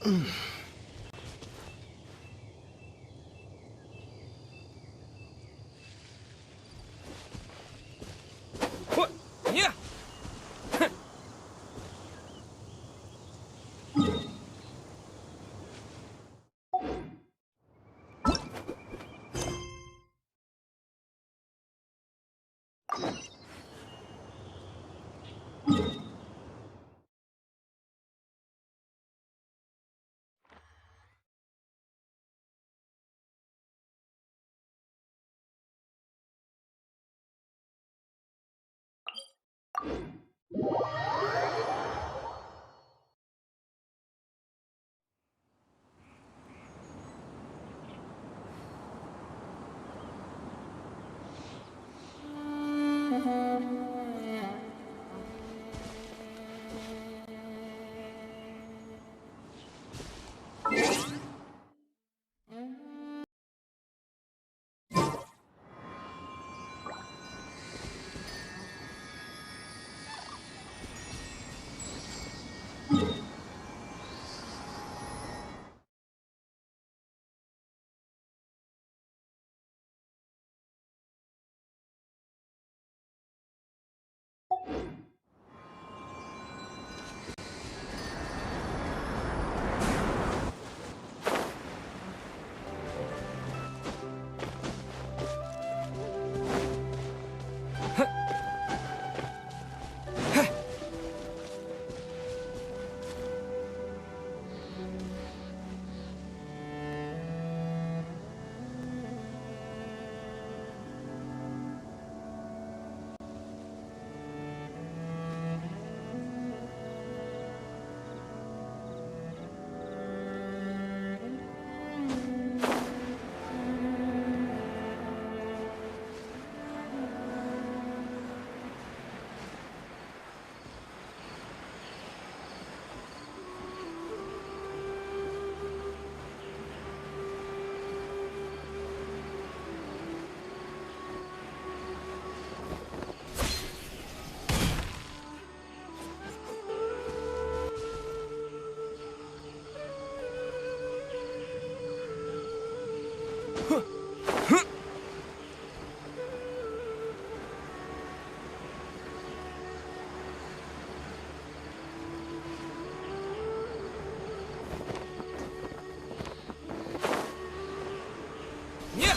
What? Yeah. Yeah.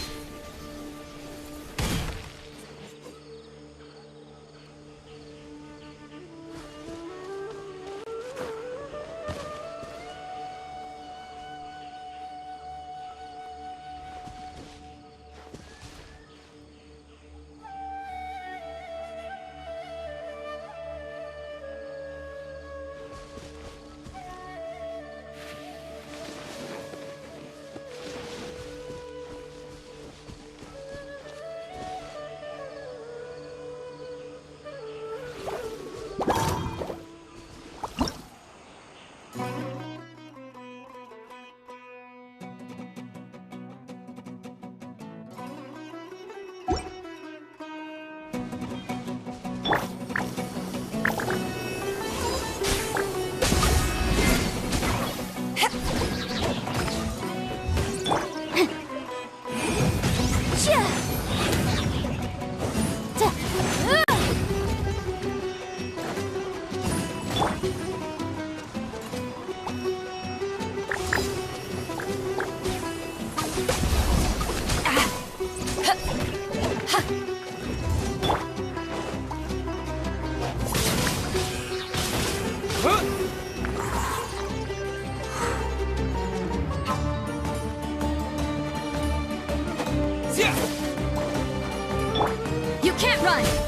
You can't run!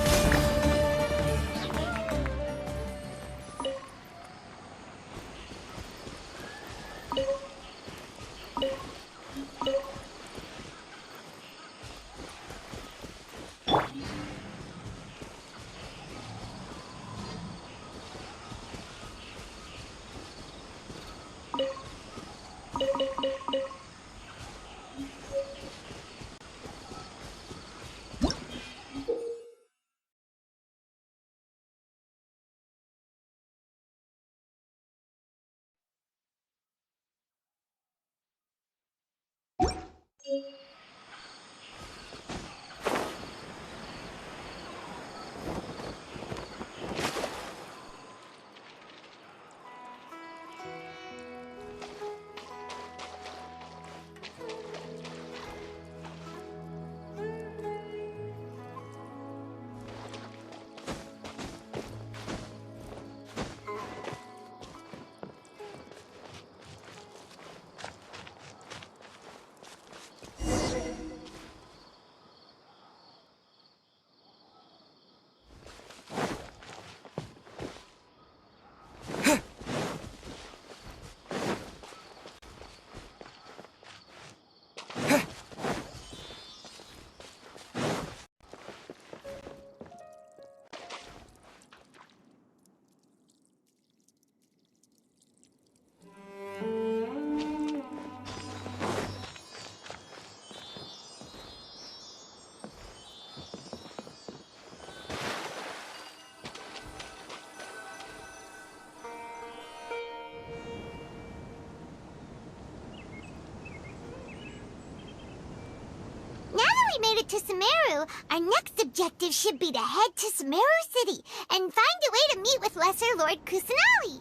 Made it to Sumeru, our next objective should be to head to Sumeru City and find a way to meet with Lesser Lord Kusanali.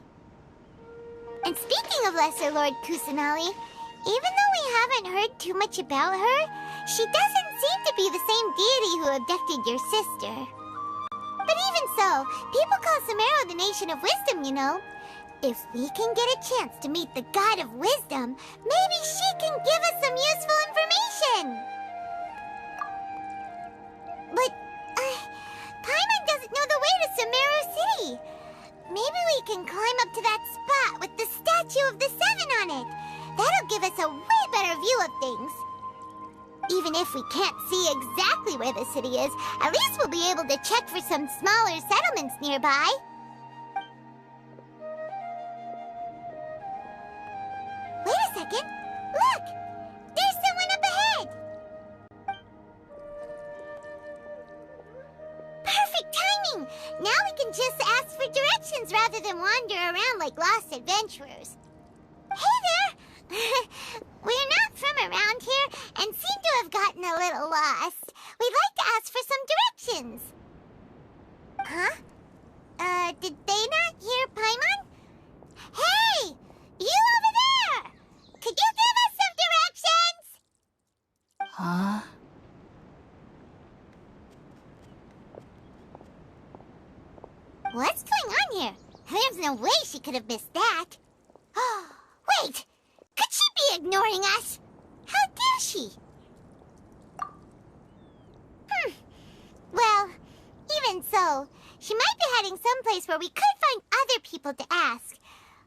And speaking of Lesser Lord Kusanali, even though we haven't heard too much about her, she doesn't seem to be the same deity who abducted your sister. But even so, people call Sumeru the Nation of Wisdom, you know. If we can get a chance to meet the God of Wisdom, maybe she can give us some useful information. But, Paimon doesn't know the way to Sumeru City. Maybe we can climb up to that spot with the statue of the Seven on it. That'll give us a way better view of things. Even if we can't see exactly where the city is, at least we'll be able to check for some smaller settlements nearby. Wait a second. Look! There's someone up ahead! Perfect timing! Now we can just ask for directions rather than wander around like lost adventurers. Hey there! We're not from around here and seem to have gotten a little lost. We'd like to ask for some directions. Huh? Did they not hear Paimon? Hey! You over there! Could you give us some directions? Huh? What's going on here? There's no way she could have missed that. Oh, wait! Could she be ignoring us? How dare she? Well, even so, she might be heading someplace where we could find other people to ask.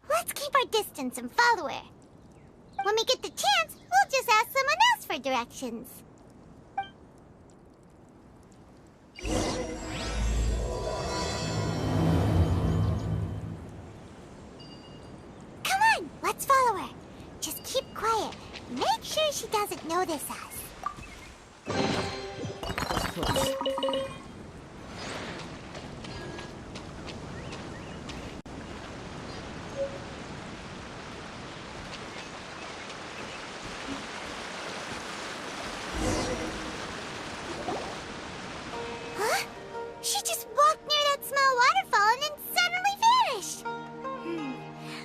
Let's keep our distance and follow her. When we get the chance, we'll just ask someone else for directions. Come on, let's follow her. Just keep quiet. Make sure she doesn't notice us. Huh? She just walked near that small waterfall and then suddenly vanished.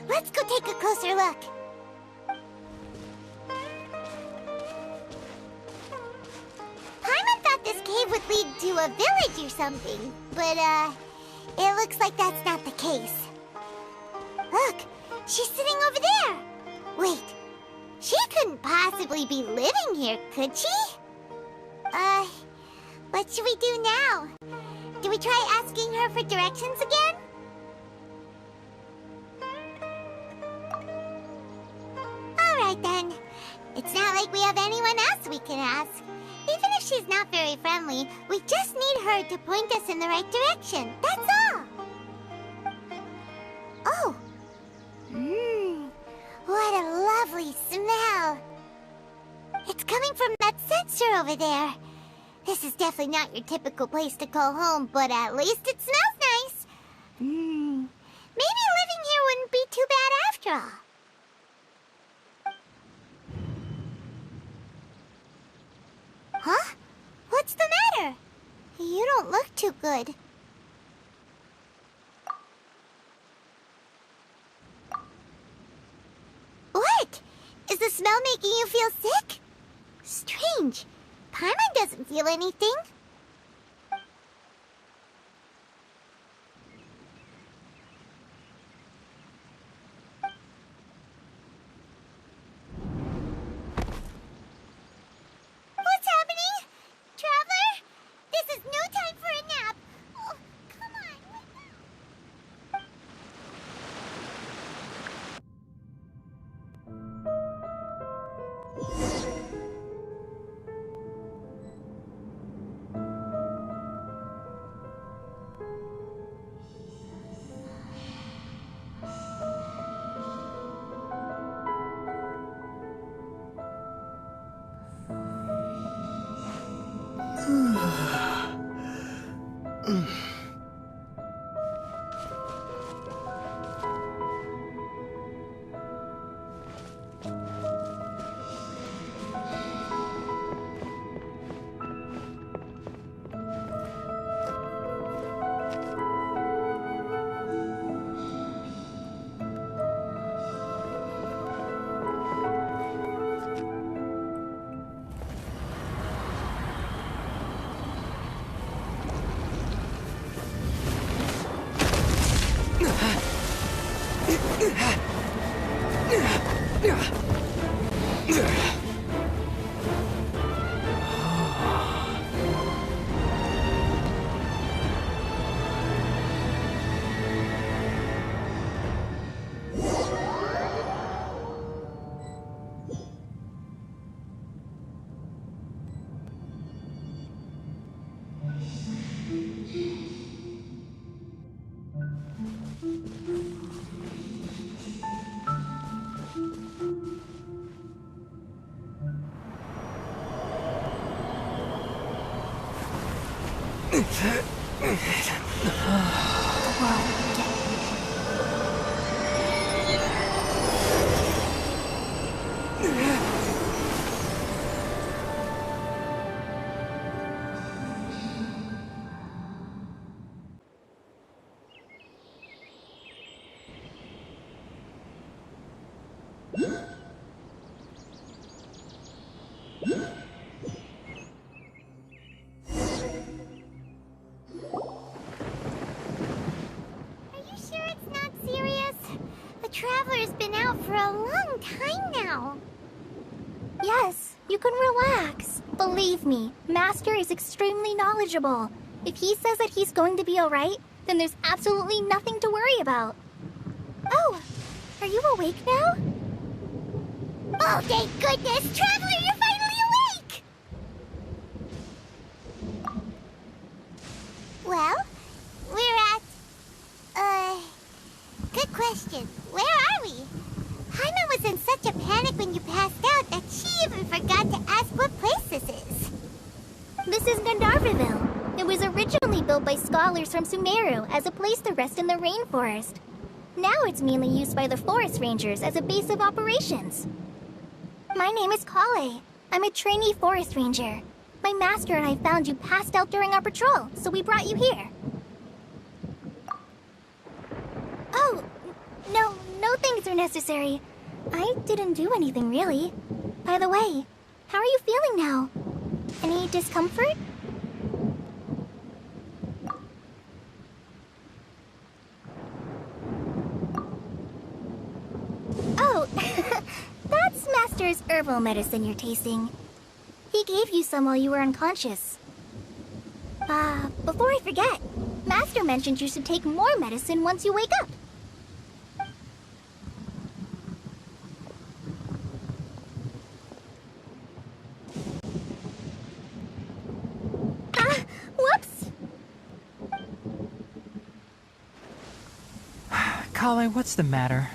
Let's go take a closer look. Paimon thought this cave would lead to a village or something, but, it looks like that's not the case. Look, she's sitting over there. Wait, she couldn't possibly be living here, could she? What should we do now? Do we try asking her for directions again? Alright then. It's not like we have anyone else we can ask. Even if she's not very friendly, we just need her to point us in the right direction. That's all. Oh. What a lovely smell. It's coming from that sensor over there. This is definitely not your typical place to call home, but at least it smells nice. Maybe living here wouldn't be too bad after all. good. What? Is the smell making you feel sick? Strange. Paimon doesn't feel anything. What's happening? Traveler? This is no time for a nap. Oh, come on. Wake up. Traveler's been out for a long time now. Yes, you can relax. Believe me, Master is extremely knowledgeable. If he says that he's going to be alright, then there's absolutely nothing to worry about. Oh, are you awake now? Oh, thank goodness! Traveler, you're finally awake! Well, we're at... Good question. Where are we? Paimon was in such a panic when you passed out that she even forgot to ask what place this is. This is Gandharvaville. It was originally built by scholars from Sumeru as a place to rest in the rainforest. Now it's mainly used by the forest rangers as a base of operations. My name is Kale. I'm a trainee forest ranger. My master and I found you passed out during our patrol, so we brought you here. Oh, no things are necessary. I didn't do anything really. By the way, how are you feeling now? Any discomfort? Oh, that's Master's herbal medicine you're tasting. He gave you some while you were unconscious. Before I forget, Master mentioned you should take more medicine once you wake up. Whoops! Kale, what's the matter?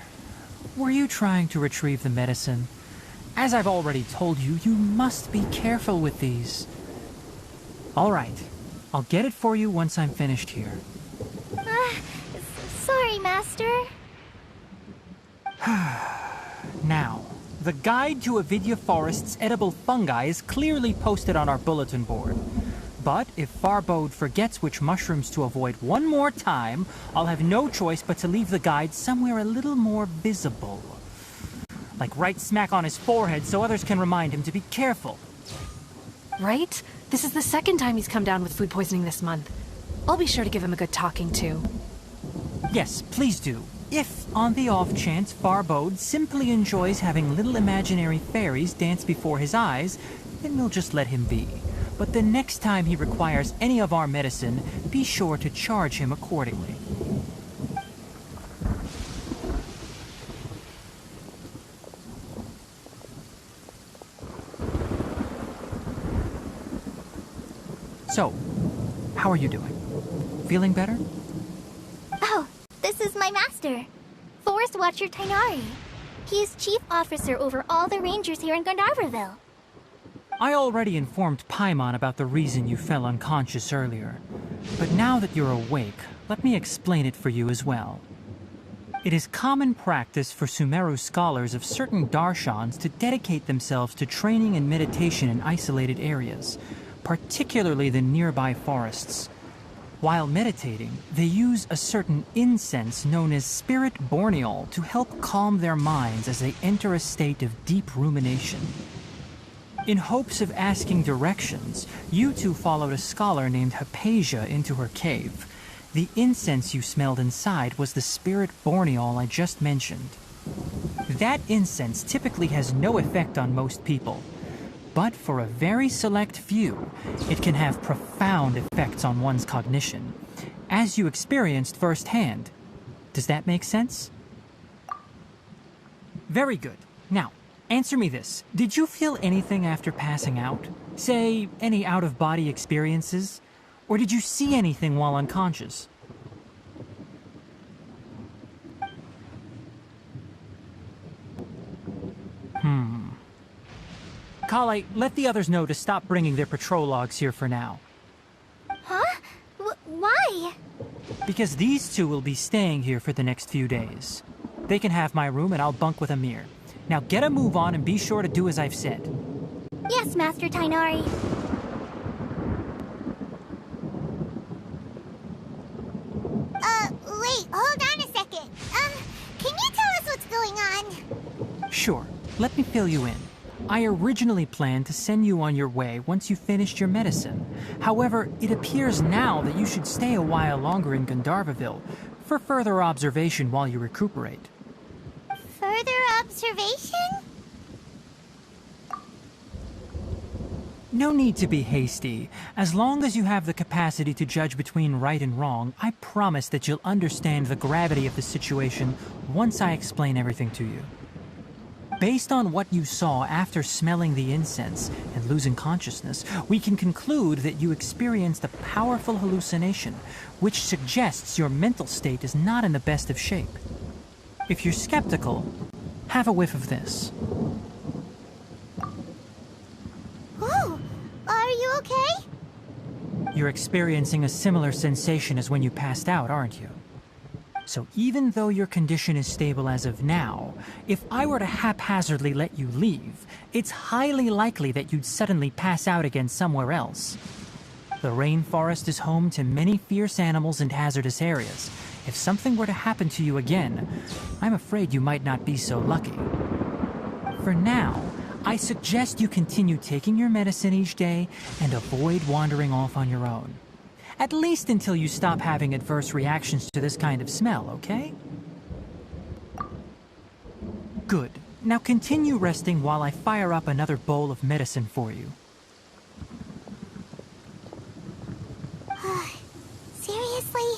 Were you trying to retrieve the medicine? As I've already told you, you must be careful with these. All right, I'll get it for you once I'm finished here. Sorry, Master. Now, the guide to Avidya Forest's edible fungi is clearly posted on our bulletin board. But if Farbode forgets which mushrooms to avoid one more time, I'll have no choice but to leave the guide somewhere a little more visible. Like right smack on his forehead so others can remind him to be careful. Right? This is the second time he's come down with food poisoning this month. I'll be sure to give him a good talking to. Yes, please do. If, on the off chance, Farbode simply enjoys having little imaginary fairies dance before his eyes, then we'll just let him be. But the next time he requires any of our medicine, be sure to charge him accordingly. So, how are you doing? Feeling better? Oh, this is my master, Forest Watcher Tainari. He is chief officer over all the rangers here in Gandharvaville. I already informed Paimon about the reason you fell unconscious earlier. But now that you're awake, let me explain it for you as well. It is common practice for Sumeru scholars of certain darshans to dedicate themselves to training and meditation in isolated areas, particularly the nearby forests. While meditating, they use a certain incense known as spirit borneol to help calm their minds as they enter a state of deep rumination. In hopes of asking directions, you two followed a scholar named Hypatia into her cave. The incense you smelled inside was the spirit borneol I just mentioned. That incense typically has no effect on most people, but for a very select few, it can have profound effects on one's cognition, as you experienced firsthand. Does that make sense? Very good. Now, answer me this. Did you feel anything after passing out? Say, any out-of-body experiences? Or did you see anything while unconscious? Kale, let the others know to stop bringing their patrol logs here for now. Huh? Why? Because these two will be staying here for the next few days. They can have my room and I'll bunk with Amir. Now get a move on and be sure to do as I've said. Yes, Master Tainari. Wait, hold on a second. Can you tell us what's going on? Sure, let me fill you in. I originally planned to send you on your way once you finished your medicine. However, it appears now that you should stay a while longer in Gandharvaville for further observation while you recuperate. Further observation? No need to be hasty. As long as you have the capacity to judge between right and wrong, I promise that you'll understand the gravity of the situation once I explain everything to you. Based on what you saw after smelling the incense and losing consciousness, we can conclude that you experienced a powerful hallucination, which suggests your mental state is not in the best of shape. If you're skeptical, have a whiff of this. Ooh, are you okay? You're experiencing a similar sensation as when you passed out, aren't you? So even though your condition is stable as of now, if I were to haphazardly let you leave, it's highly likely that you'd suddenly pass out again somewhere else. The rainforest is home to many fierce animals and hazardous areas. If something were to happen to you again, I'm afraid you might not be so lucky. For now, I suggest you continue taking your medicine each day and avoid wandering off on your own. At least until you stop having adverse reactions to this kind of smell, okay? Good. Now continue resting while I fire up another bowl of medicine for you. Seriously?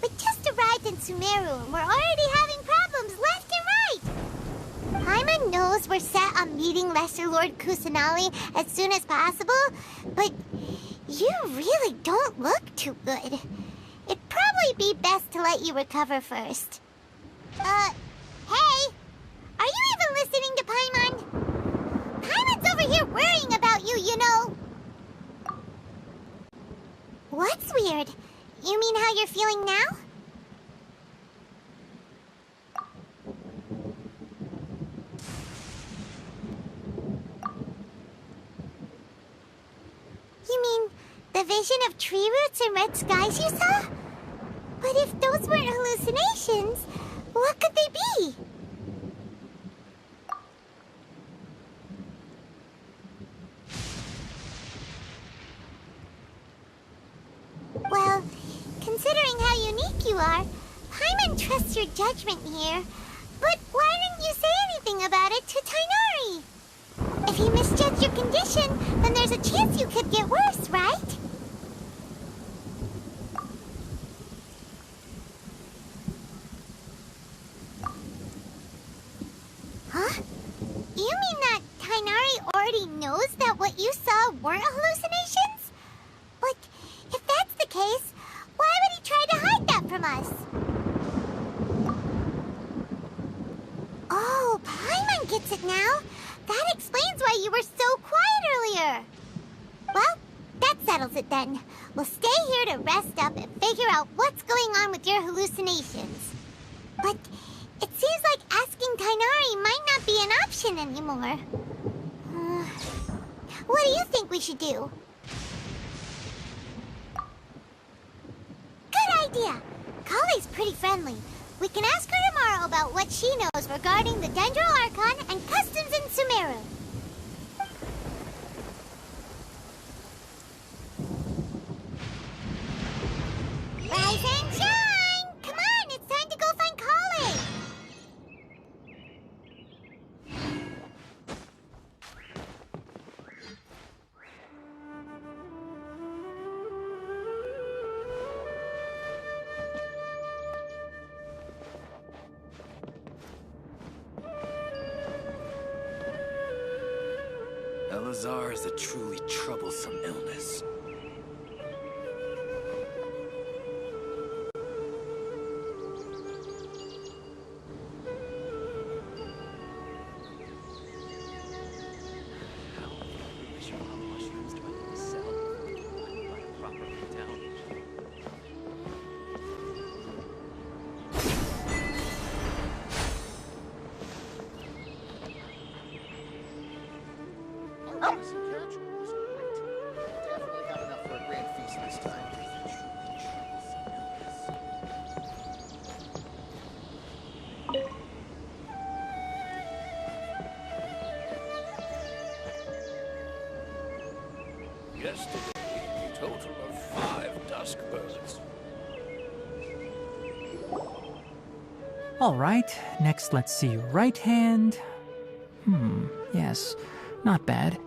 We just arrived in Sumeru and we're already having problems left and right! Paimon knows we're set on meeting Lesser Lord Kusanali as soon as possible, but you really don't look too good. It'd probably be best to let you recover first. Hey! Are you even listening to Paimon? Paimon's over here worrying about you, you know. What's weird? You mean how you're feeling now? You mean the vision of tree roots and red skies you saw? But if those weren't hallucinations, what could they be? Well, considering how unique you are, Paimon trusts your judgment here. But why didn't you say anything about it to Tighnari? If he misjudged your condition, then there's a chance you could get worse, right? Huh? You mean that Tighnari already knows that what you saw weren't hallucinations? But if that's the case, why would he try to hide that from us? Oh, Paimon gets it now. That explains why you were so quiet earlier. Well, that settles it then. We'll stay here to rest up and figure out what's going on with your hallucinations. But it seems like asking Tighnari might not be an option anymore. What do you think we should do? Good idea. Kale's pretty friendly. We can ask her tomorrow about what she knows regarding the Dendral Archon and customs in Sumeru. Rise and shine! Come on, it's time to go find Kale! Elazar is a truly troublesome illness. Yesterday, a total of 5 dusk birds. All right, next let's see your right hand. Yes, not bad.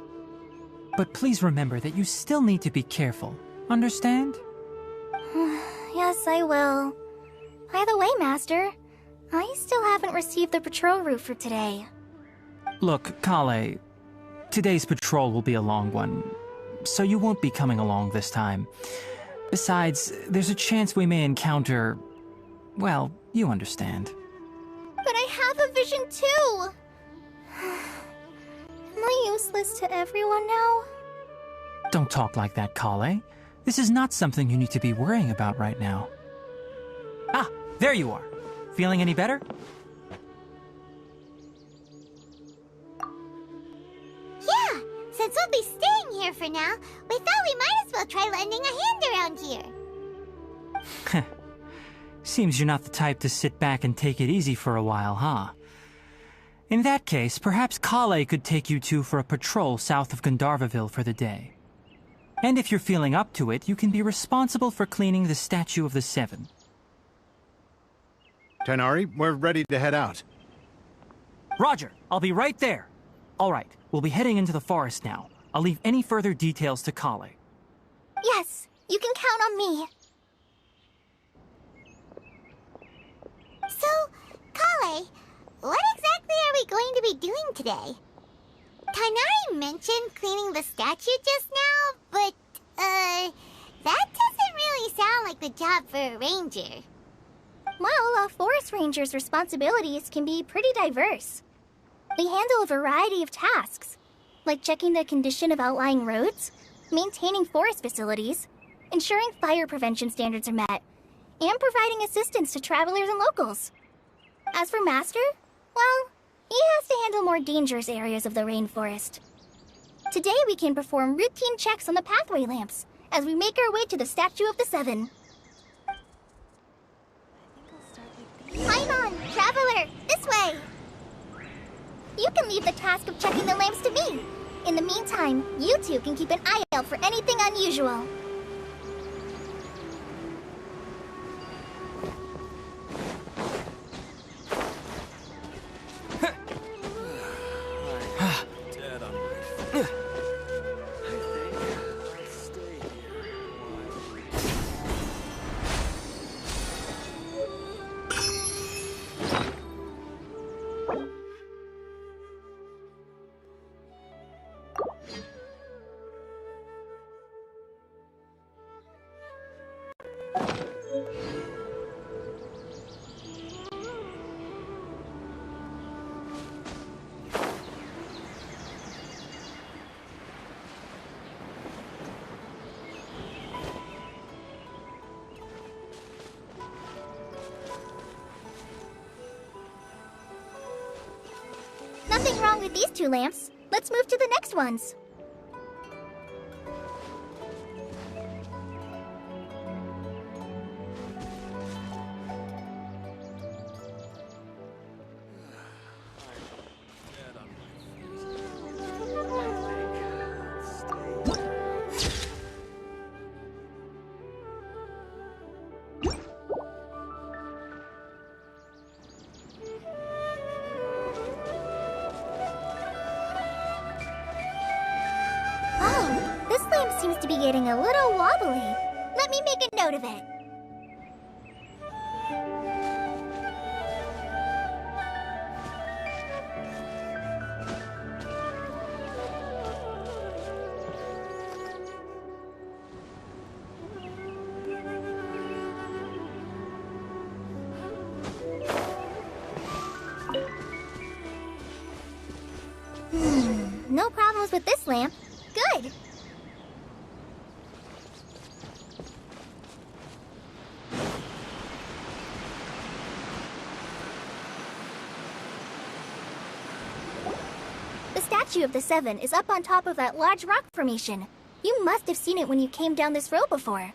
But please remember that you still need to be careful. Understand? Yes, I will. By the way, Master, I still haven't received the patrol route for today. Look, Kale, today's patrol will be a long one, so you won't be coming along this time. Besides, there's a chance we may encounter... well, you understand. But I have a vision too! Am I useless to everyone now? Don't talk like that, Kale. This is not something you need to be worrying about right now. Ah, there you are. Feeling any better? Yeah, since we'll be staying here for now, we thought we might as well try lending a hand around here. Seems you're not the type to sit back and take it easy for a while, huh? In that case, perhaps Kale could take you two for a patrol south of Gandharvaville for the day. And if you're feeling up to it, you can be responsible for cleaning the Statue of the Seven. Tighnari, we're ready to head out. Roger, I'll be right there. All right, we'll be heading into the forest now. I'll leave any further details to Kale. Yes, you can count on me. So, Kale, what exactly are we going to be doing today? Tighnari mentioned cleaning the statue just now, but, that doesn't really sound like the job for a ranger. Well, a forest ranger's responsibilities can be pretty diverse. We handle a variety of tasks, like checking the condition of outlying roads, maintaining forest facilities, ensuring fire prevention standards are met, and providing assistance to travelers and locals. As for Master, well, he has to handle more dangerous areas of the rainforest. Today we can perform routine checks on the pathway lamps as we make our way to the Statue of the Seven. Paimon, Traveler, this way! You can leave the task of checking the lamps to me. In the meantime, you two can keep an eye out for anything unusual. Dead on my feet. I think I'll stay here a while. Nothing wrong with these two lamps. Let's move to the next ones. Dead on my feet. I think I'll stay here. Oh, this lamp seems to be getting a little wobbly. Let me make a note of it. No problems with this lamp. Good. The Statue of the Seven is up on top of that large rock formation. You must have seen it when you came down this road before.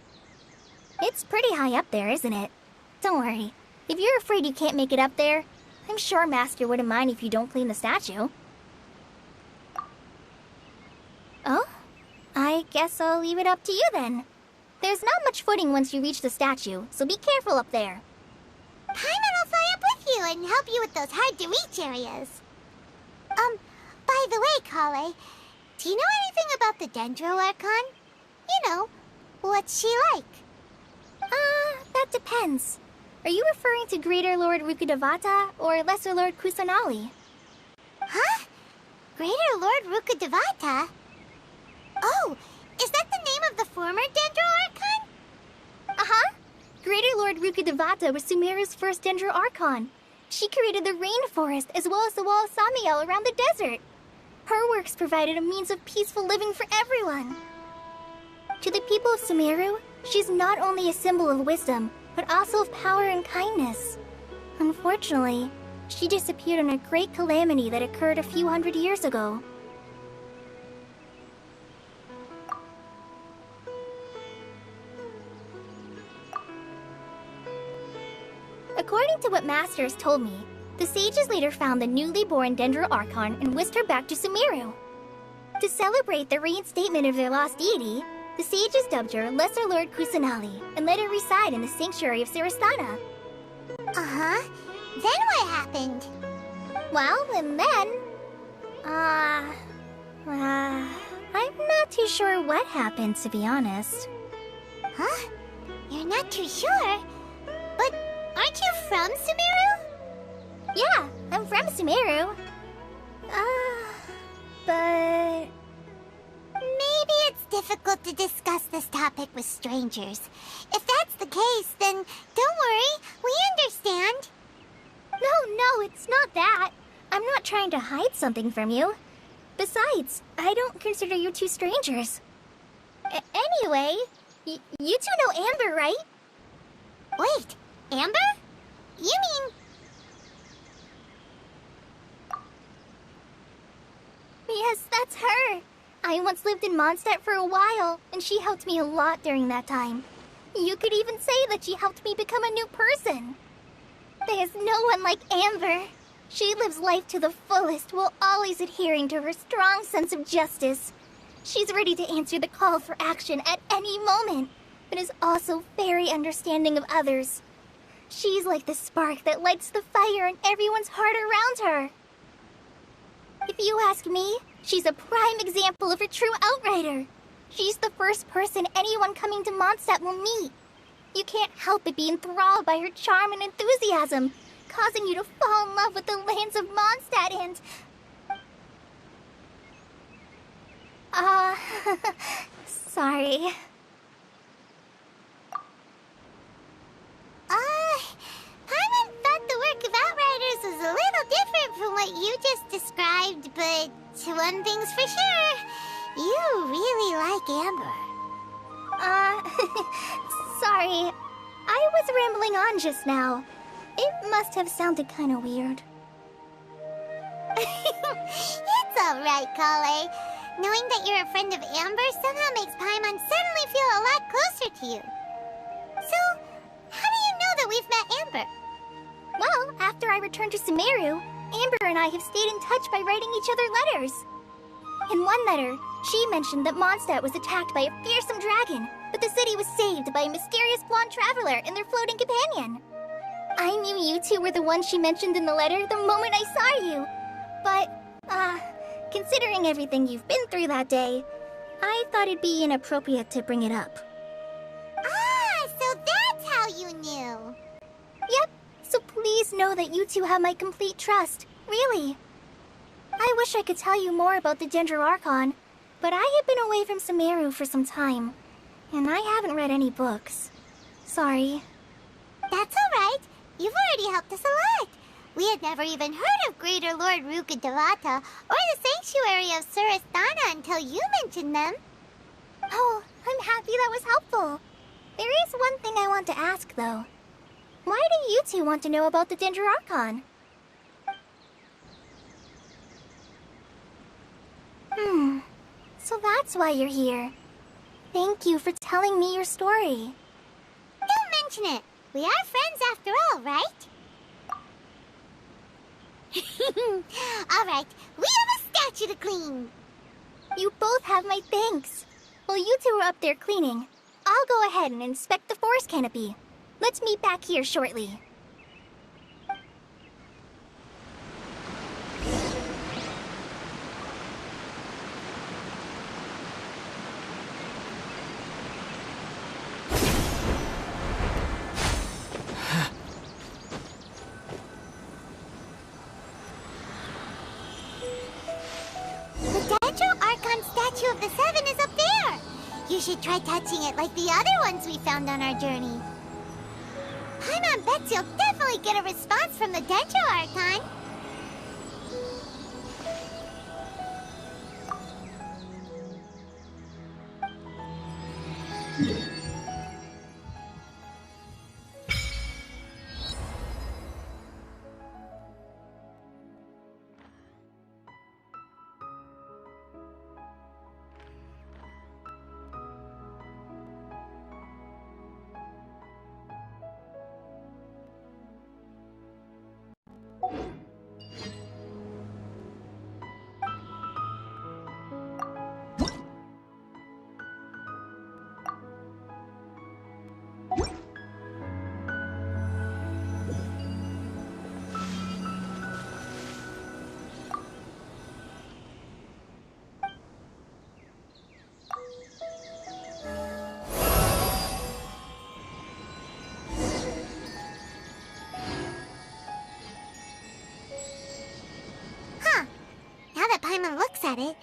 It's pretty high up there, isn't it? Don't worry. If you're afraid you can't make it up there, I'm sure Master wouldn't mind if you don't clean the statue. Oh? I guess I'll leave it up to you then. There's not much footing once you reach the statue, so be careful up there. Paimon will fly up with you and help you with those hard-to-reach areas. By the way, Kale, do you know anything about the Dendro Archon? You know, what's she like? That depends. Are you referring to Greater Lord Rukkhadevata or Lesser Lord Kusanali? Huh? Greater Lord Rukkhadevata? Oh, is that the name of the former Dendro Archon? Uh-huh. Greater Lord Rukkhadevata was Sumeru's first Dendro Archon. She created the rainforest as well as the wall of Samiel around the desert. Her works provided a means of peaceful living for everyone. To the people of Sumeru, she's not only a symbol of wisdom, but also of power and kindness. Unfortunately, she disappeared in a great calamity that occurred a few hundred years ago. According to what Master has told me, the sages later found the newly born Dendro Archon and whisked her back to Sumeru. To celebrate the reinstatement of their lost deity, the sages dubbed her Lesser Lord Kusanali and let her reside in the sanctuary of Siristana. Uh-huh. Then what happened? Well, and then... I'm not too sure what happened, to be honest. Huh? You're not too sure? But aren't you from Sumeru? Yeah, I'm from Sumeru. But... Maybe it's difficult to discuss this topic with strangers. If that's the case, then don't worry, we understand. No, it's not that. I'm not trying to hide something from you. Besides, I don't consider you two strangers. Anyway, you two know Amber, right? Wait, Amber? You mean... Yes, that's her. I once lived in Mondstadt for a while, and she helped me a lot during that time. You could even say that she helped me become a new person. There's no one like Amber. She lives life to the fullest while always adhering to her strong sense of justice. She's ready to answer the call for action at any moment, but is also very understanding of others. She's like the spark that lights the fire in everyone's heart around her. If you ask me, she's a prime example of a true outrider. She's the first person anyone coming to Mondstadt will meet. You can't help but be enthralled by her charm and enthusiasm, causing you to fall in love with the lands of Mondstadt and... sorry. Paimon thought the work of Outriders was a little different from what you just described, but one thing's for sure, you really like Amber. Sorry. I was rambling on just now. It must have sounded kind of weird. It's alright, Kale. Knowing that you're a friend of Amber somehow makes Paimon suddenly feel a lot closer to you. So, how do you know that we've met Amber? Well, after I returned to Sumeru, Amber and I have stayed in touch by writing each other letters. In one letter, she mentioned that Mondstadt was attacked by a fearsome dragon, but the city was saved by a mysterious blonde traveler and their floating companion. I knew you two were the ones she mentioned in the letter the moment I saw you. But, considering everything you've been through that day, I thought it'd be inappropriate to bring it up. So that's how you knew. Yep, so please know that you two have my complete trust, really. I wish I could tell you more about the Gender Archon, but I have been away from Sumeru for some time, and I haven't read any books. Sorry. That's alright. You've already helped us a lot. We had never even heard of Greater Lord Rukkhadevata or the Sanctuary of Surasthana until you mentioned them. Oh, I'm happy that was helpful. There is one thing I want to ask, though. Why do you two want to know about the Gender Archon? So that's why you're here. Thank you for telling me your story. Don't mention it. We are friends after all, right? Alright, we have a statue to clean. You both have my thanks. While you two are up there cleaning, I'll go ahead and inspect the forest canopy. Let's meet back here shortly. Statue of the Seven is up there. You should try touching it like the other ones we found on our journey. Paimon bets you'll definitely get a response from the Dendro Archon. Paimon looks at it,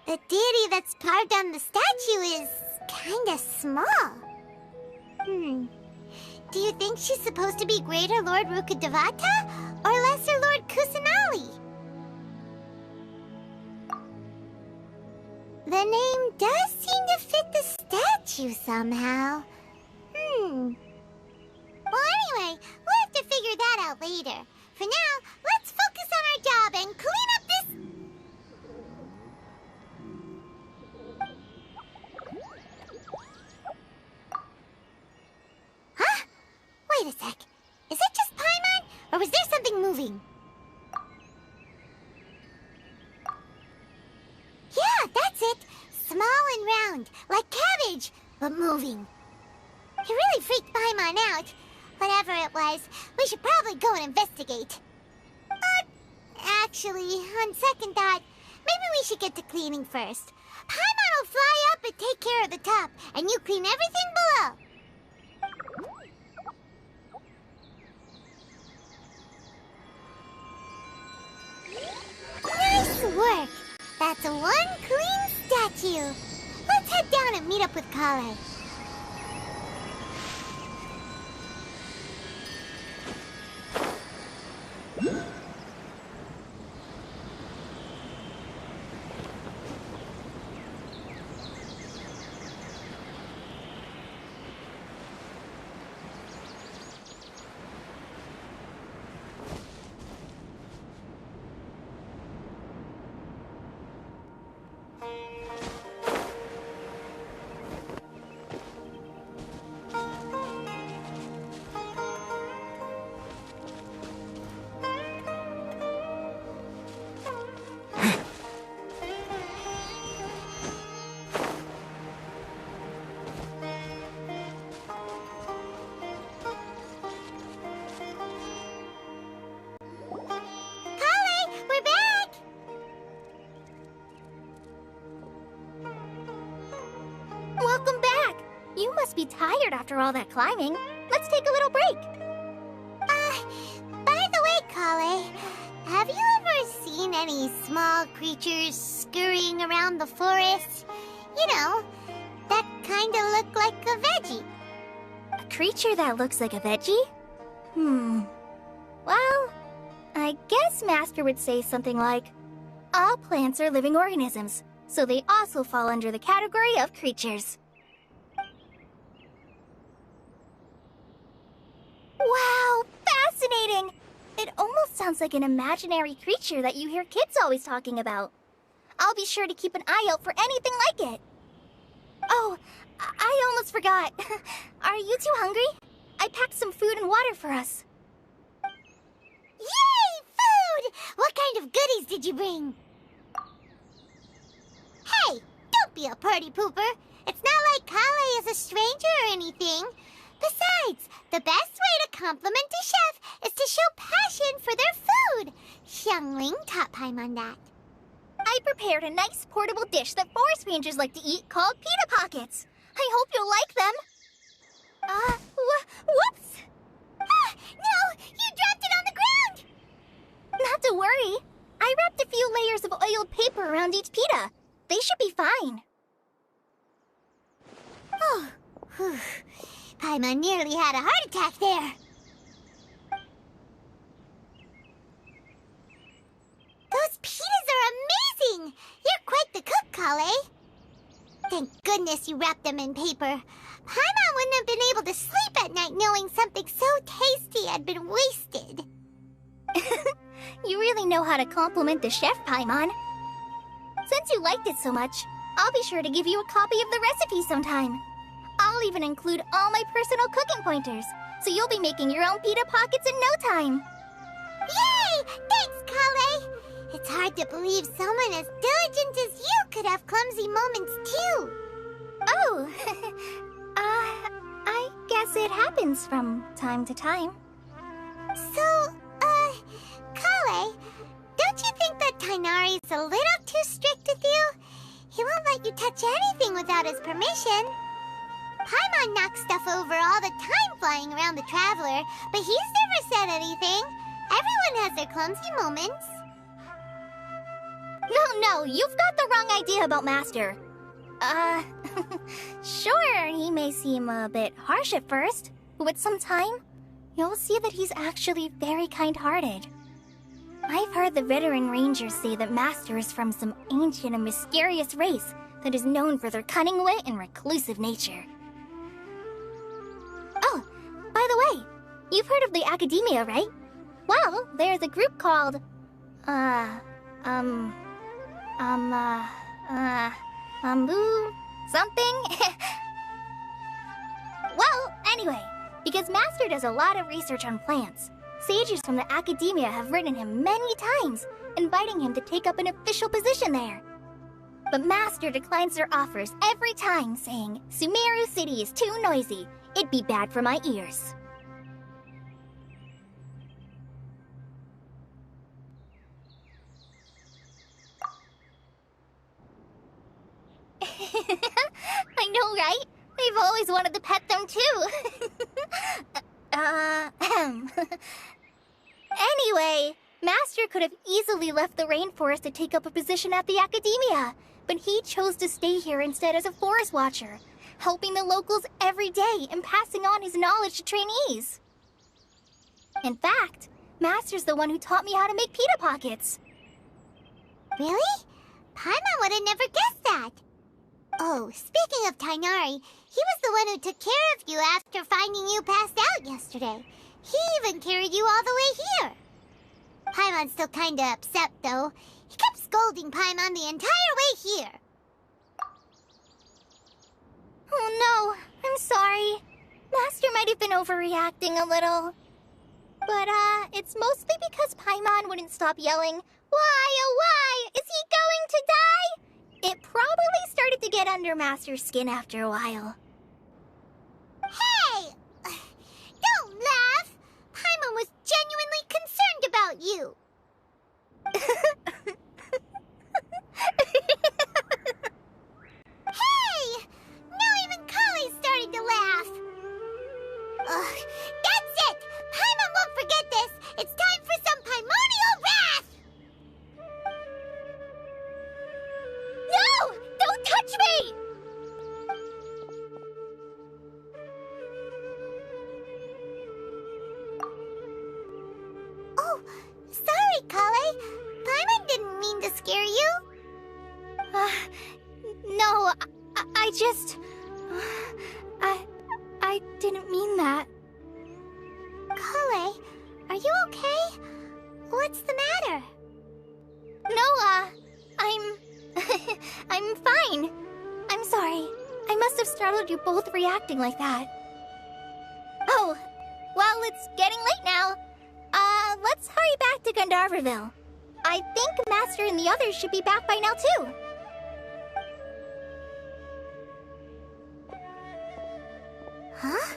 the deity that's carved on the statue is kinda small. Do you think she's supposed to be Greater Lord Rukkhadevata or Lesser Lord Kusanali? The name does seem to fit the statue somehow. Well, anyway, we'll have to figure that out later. For now, let's focus on our job and clean up this... small and round, like cabbage, but moving. It really freaked Paimon out. Whatever it was, we should probably go and investigate. Actually, on second thought, maybe we should get to cleaning first. Paimon will fly up and take care of the top, and you clean everything below. Nice work! That's one clean statue. Let's head down and meet up with Kale. Welcome back! You must be tired after all that climbing. Let's take a little break. By the way, Kale, have you ever seen any small creatures scurrying around the forest? You know, that kind of look like a veggie. A creature that looks like a veggie? Well, I guess Master would say something like, all plants are living organisms, so they also fall under the category of creatures. Wow, fascinating! It almost sounds like an imaginary creature that you hear kids always talking about. I'll be sure to keep an eye out for anything like it. Oh, I almost forgot. Are you two hungry? I packed some food and water for us. Yay, food! What kind of goodies did you bring? Hey, don't be a party pooper. It's not like Kale is a stranger or anything. Besides, the best way to compliment a chef is to show passion for their food. Xiangling taught Paimon that. I prepared a nice portable dish that forest rangers like to eat called pita pockets. I hope you'll like them. Whoops! Ah, no! You dropped it on the ground! Not to worry. I wrapped a few layers of oiled paper around each pita. They should be fine. Oh, whew. Paimon nearly had a heart attack there. Those pitas are amazing! You're quite the cook, Kale. Thank goodness you wrapped them in paper. Paimon wouldn't have been able to sleep at night knowing something so tasty had been wasted. You really know how to compliment the chef, Paimon. Since you liked it so much, I'll be sure to give you a copy of the recipe sometime. I'll even include all my personal cooking pointers, so you'll be making your own pita pockets in no time. Yay! Thanks, Kale! It's hard to believe someone as diligent as you could have clumsy moments too. Oh, I guess it happens from time to time. So, Kale, don't you think that Tighnari's a little too strict with you? He won't let you touch anything without his permission. Paimon knocks stuff over all the time flying around the Traveler, but he's never said anything. Everyone has their clumsy moments. No, you've got the wrong idea about Master. Sure, he may seem a bit harsh at first, but with some time, you'll see that he's actually very kind-hearted. I've heard the veteran rangers say that Master is from some ancient and mysterious race that is known for their cunning wit and reclusive nature. Oh, by the way, you've heard of the Academia, right? Well, there's a group called, something? Well, anyway, because Master does a lot of research on plants, sages from the Academia have written him many times, inviting him to take up an official position there. But Master declines their offers every time, saying, Sumeru City is too noisy. It'd be bad for my ears. I know, right? I've always wanted to pet them too. Anyway, Master could have easily left the rainforest to take up a position at the Academia, but he chose to stay here instead as a forest watcher, helping the locals every day and passing on his knowledge to trainees. In fact, Master's the one who taught me how to make pita pockets. Really? Paimon would have never guessed that. Oh, speaking of Tainari, he was the one who took care of you after finding you passed out yesterday. He even carried you all the way here. Paimon's still kinda upset, though. He kept scolding Paimon the entire way here. Oh no, I'm sorry. Master might have been overreacting a little. But, it's mostly because Paimon wouldn't stop yelling, Why, oh why, is he going to die? It probably started to get under Master's skin after a while. Hey! Don't laugh! Paimon was genuinely concerned about you. Hey! Now even Kale's starting to laugh. Ugh, that's it! Paimon won't forget this! It's time for some Paimonial wrath! No! Don't touch me! Oh, sorry, Kale. Paimon didn't mean to scare you. No, I just... I didn't mean that. Kale, are you okay? What's the matter? No, I'm fine. I'm sorry. I must have startled you both reacting like that. Oh, well, it's getting late now. Let's hurry back to Gandharville. I think Master and the others should be back by now, too. Huh?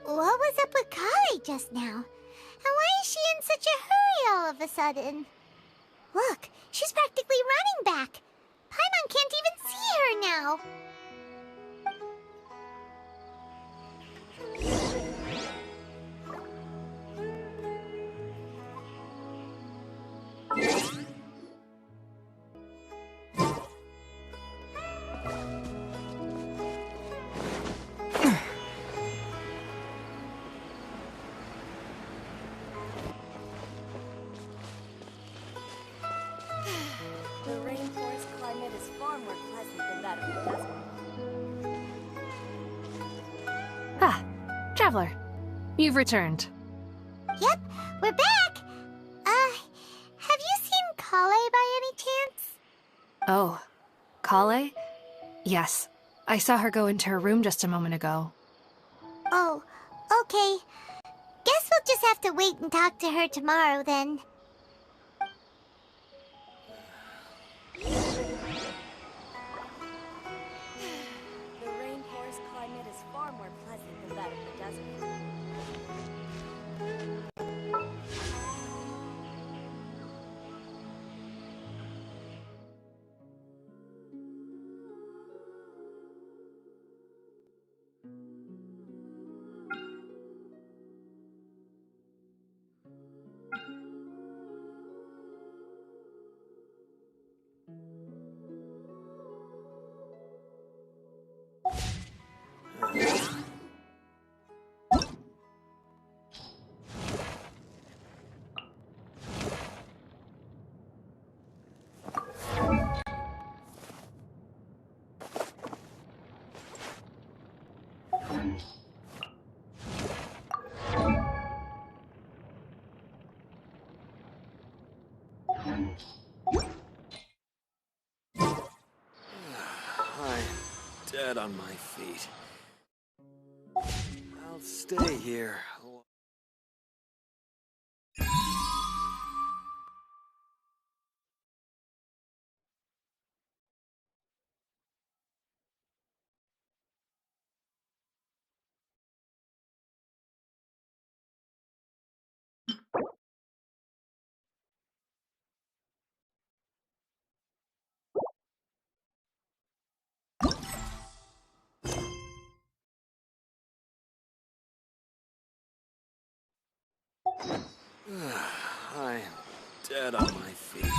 What was up with Kale just now? And why is she in such a hurry all of a sudden? Look, she's practically running back. Paimon can't even see her now. The rainforest climate is far more pleasant than that of the desert. Ah, Traveler. You've returned. Yep, we're back. Have you seen Kale by any chance? Oh, Kale? Yes. I saw her go into her room just a moment ago. Oh, okay. Guess we'll just have to wait and talk to her tomorrow then. The rainforest climate is far more pleasant than that of the desert. I'm dead on my feet. I'll stay here. I am dead on my feet.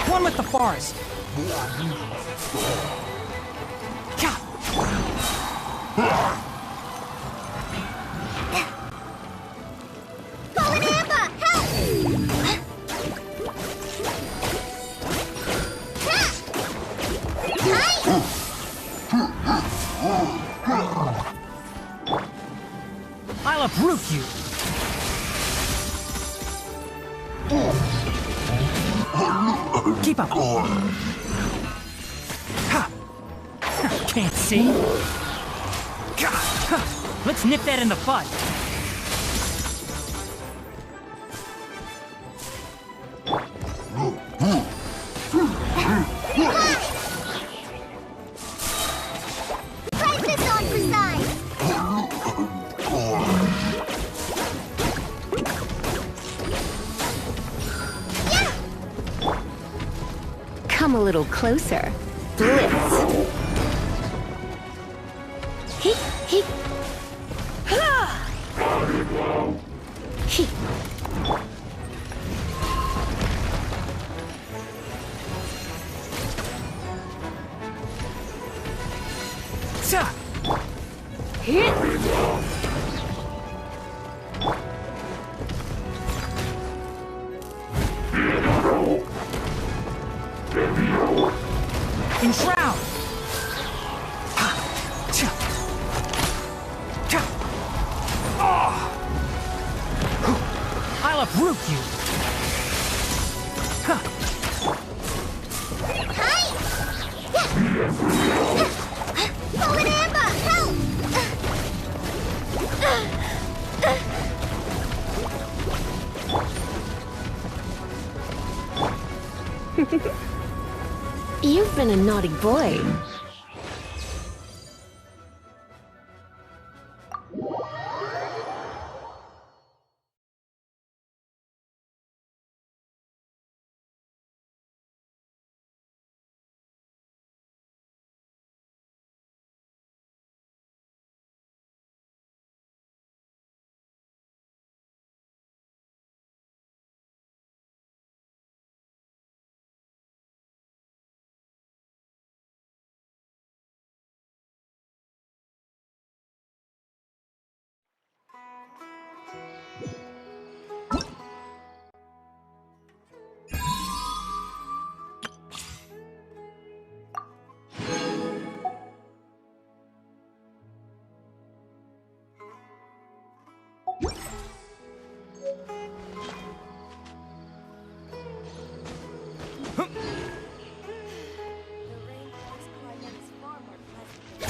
One with the forest. I'll uproot you. Keep up. Ha. Can't see. Let's nip that in the bud. Price this on for size. Come a little closer. Blitz. He, he. Ha! He. Sa. Hit. Enshroud! I'll uproot you! Fallen Amber, help! You've been a naughty boy.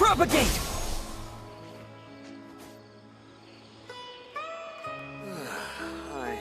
Propagate!